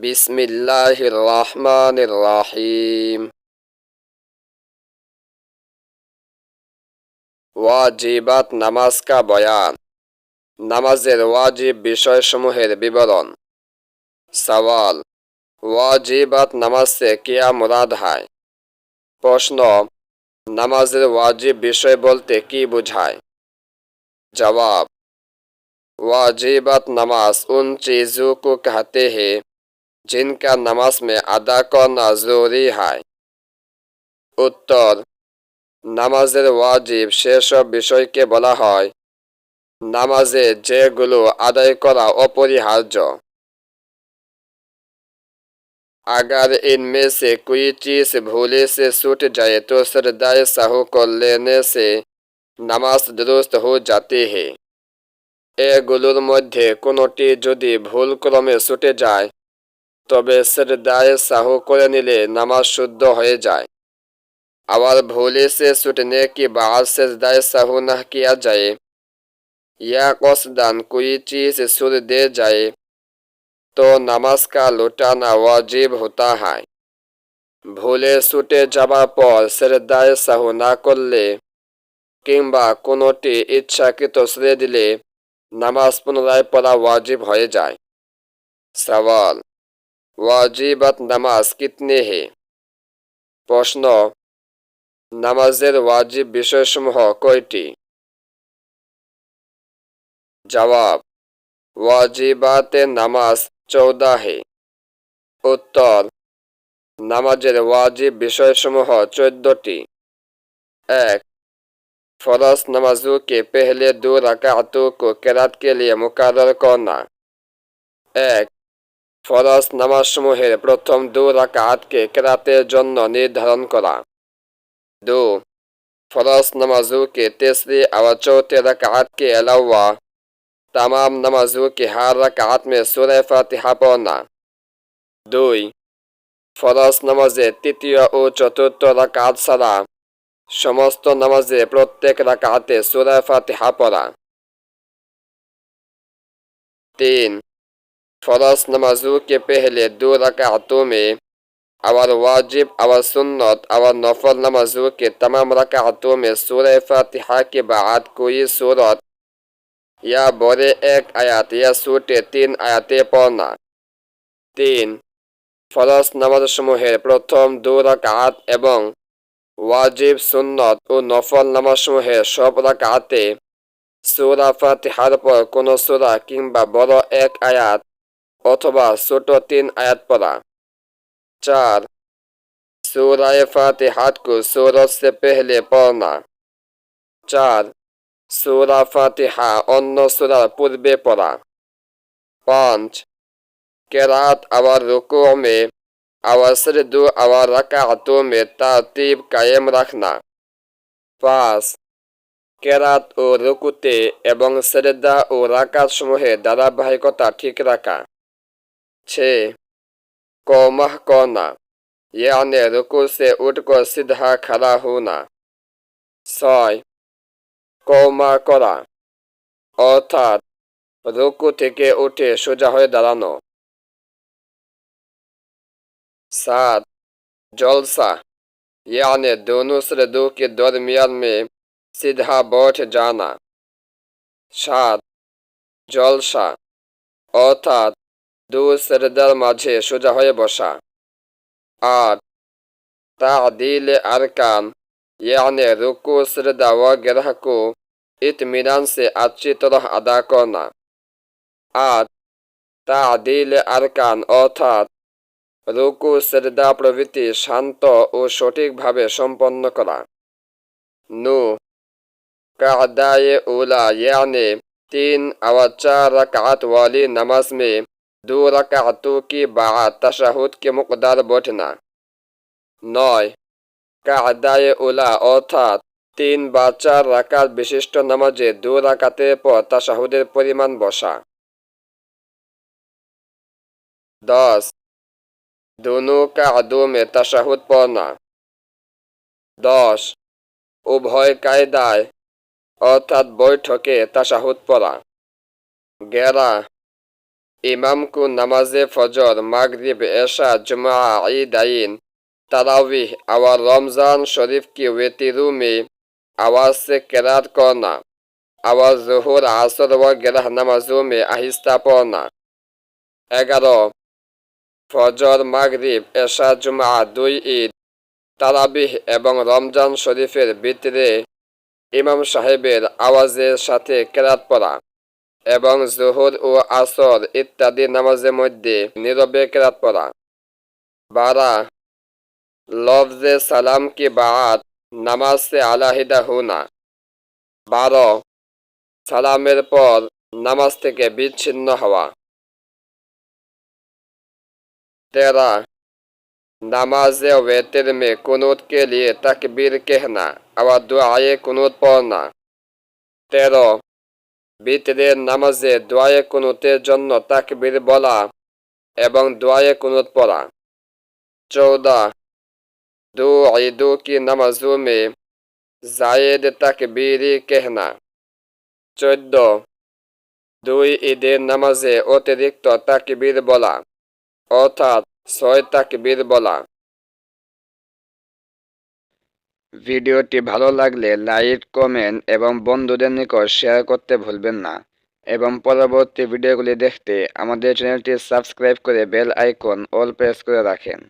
बिस्मिल्लाहिर रहमानिर रहीम। ওয়াজিবাত নামাজ কা বয়ান। নামাজের ওয়াজিব বিষয়সমূহের বিবরণ। সওয়াল, ওয়াজিবাত নামাজ সে কিয়া মুরাদ হয়? প্রশ্ন, নামাজের ওয়াজিব বিষয় বলতে কি বোঝায়? जवाब, वाजिबात नमाज उन चीज़ों को कहते हैं जिनका नमाज में अदा करना जरूरी है। उत्तर, নামাজের ওয়াজিব সেসব বিষয়কে বলা হয় নামাজে যেগুলো আদায় করা অপরিহার্য। अगर इनमें से कोई चीज भूले से छूट जाए तो सजदाए सहू को लेने से নামাজ दुरुस्त हो जाती है। এগুলোর মধ্যে কোনোটি যদি ভুলক্রমে ছুটে যায় তবে সজদায়ে সাহু করে নিলে নামাজ শুদ্ধ হয়ে যায়। और भूले से छूटने के बाद सजदाए सहू न किया जाए या कसदन कोई चीज छूट दे जाए तो नमाज का लौटाना वाजिब होता है। भूले छूटे যাবার পর সজদায়ে সাহু না করলে কিংবা কোনোটি ইচ্ছাকৃত ছেড়ে দিলে নামাজ পুনরায় পড়া ওয়াজিব হয়ে যায়। সওয়াল, ওয়াজিবাত নামাজ কিতনে हैं? প্রশ্ন, নামাজের ওয়াজিব বিষয়সমূহ কয়টি? জবাব, ওয়াজিবাতে নামাজ 14 है। उत्तर, নামাজের ওয়াজিব বিষয়সমূহ 14টি। 1. फरज नमाजों के पहले 2 रकातों को किरात के लिए मुकर्रर करना। 1. फरज নামাজসমূহের প্রথম 2 রাকাতকে কিরাতের জন্য নির্ধারণ করা। 2. फरज नमाजों के तीसरे और चौथे रकात के अलावा तमाम नमाजों के हर रकात में सूरह फातिहा पढ़ना। 2. फरज নামাজের তৃতীয় ও চতুর্থ রাকাত ছাড়া সমস্ত নামাজে প্রত্যেক রাকাতে সূরা ফাতিহা পড়া। 3. फरज नमाजों के पहले 2 रकातों में और वाजिब और सुन्नत और नफल नमाजों के तमाम रकातों में सूरह फातिहा के बाद कोई सूरत या बड़े एक आयत या छोटे 3 आयतें पढ़ना। 3. फरज নামাজসমূহের প্রথম 2 রাকাত এবং ওয়াজিব সুন্নত ও নফল নামাজসমূহের সব রাকাতে সূরা ফাতিহার পর কোনো সূরা কিংবা বড় এক আয়াত অথবা ছোট 3 आयत पढ़ा। 4. सूरह फातिहा को सूरत से पहले पढ़ना। 4. सूरह फातिहा अन्य सूरार पूर्वे पढ़ा। 5. किरात और रुकू में और सजदों और रकातों में तरतीब कायम रखना। 5. किरात ও রুকুতে এবং সেজদা ও রাকাত সমূহে ধারাবাহিকতা ঠিক রাখা। 6. কৌমাহ करना यानी रुकू से उठकर सीधा खड़ा होना। 6. কৌমা করা অর্থাৎ রুকু থেকে উঠে সোজা হয়ে দাঁড়ানো। 7. जलसा यानी दोनों सजदों के दरमियान में सीधा बैठ जाना। 7. जलसा অর্থাৎ 2 সেজদার মাঝে সোজা হয়ে বসা। 8. तादील अरकान यानी रुकू सजदा वगैरह को इत्मीनान से अच्छी तरह अदा करना। 8. तादील अरकान অর্থাৎ রুকু সেজদা প্রভৃতি শান্ত ও সঠিকভাবে সম্পন্ন করা। 9. कादाए उला यानी 3 और 4 रकात वाली नमाज में 2 रकातों की बाद तशहुद के मुकदार बैठना। 9. कादाए उला অর্থাৎ 3 বা 4 রাকাত বিশিষ্ট নামাজে 2 রাকাতের পর তাশাহুদের পরিমাণ বসা। 10. दोनों कादों में तशहुद पढ़ना। 10. उभय कायदाय অর্থাৎ বৈঠকে তাশাহুদ পড়া। 11. ইমামকু নামাজে ফজর মাগরিব এশা जुमा ईदाइन तरावीह और रमजान शरीफ की वेतिरू में आवाज से किरात करना और ज़ुहूर असर वगैरह नमाजों में आहिस्ता पढ़ना। 11 ফজর মাগরিব এশা जुमा দুই ঈদ তারাবিহ এবং রমজান শরীফের ভিতরে ইমাম সাহেবের আওয়াজের সাথে কেরাত পড়া এবং জোহর ও আসর ইত্যাদি নামাজের মধ্যে নীরবে কেরাত পড়া। 12 লফজে সালাম কি বাদ নামাজ সে আলাহিদা হোনা। 12 সালামের পর নামাজ থেকে বিচ্ছিন্ন হওয়া। 13 नमाज़े वेतर में कुनूत के लिए तकबीर कहना और दुआए कुनूत पढ़ना। 13 ভিতরের নামাজে দোয়ায়ে কুনুতের জন্য তাকবীর বলা এবং দোয়ায়ে কুনুত পড়া। 14 दो ईदों की नमाजों में जायद तकबीरी कहना। 14 দুই ঈদের নামাজে অতিরিক্ত তাকবীর বলা অর্থাৎ 6 তাকবীর বলা। ভিডিওটি ভালো লাগলে লাইক, কমেন্ট এবং বন্ধুদের নিকট শেয়ার করতে ভুলবেন না এবং পরবর্তী ভিডিওগুলি দেখতে আমাদের চ্যানেলটি সাবস্ক্রাইব করে বেল আইকন অল প্রেস করে রাখেন।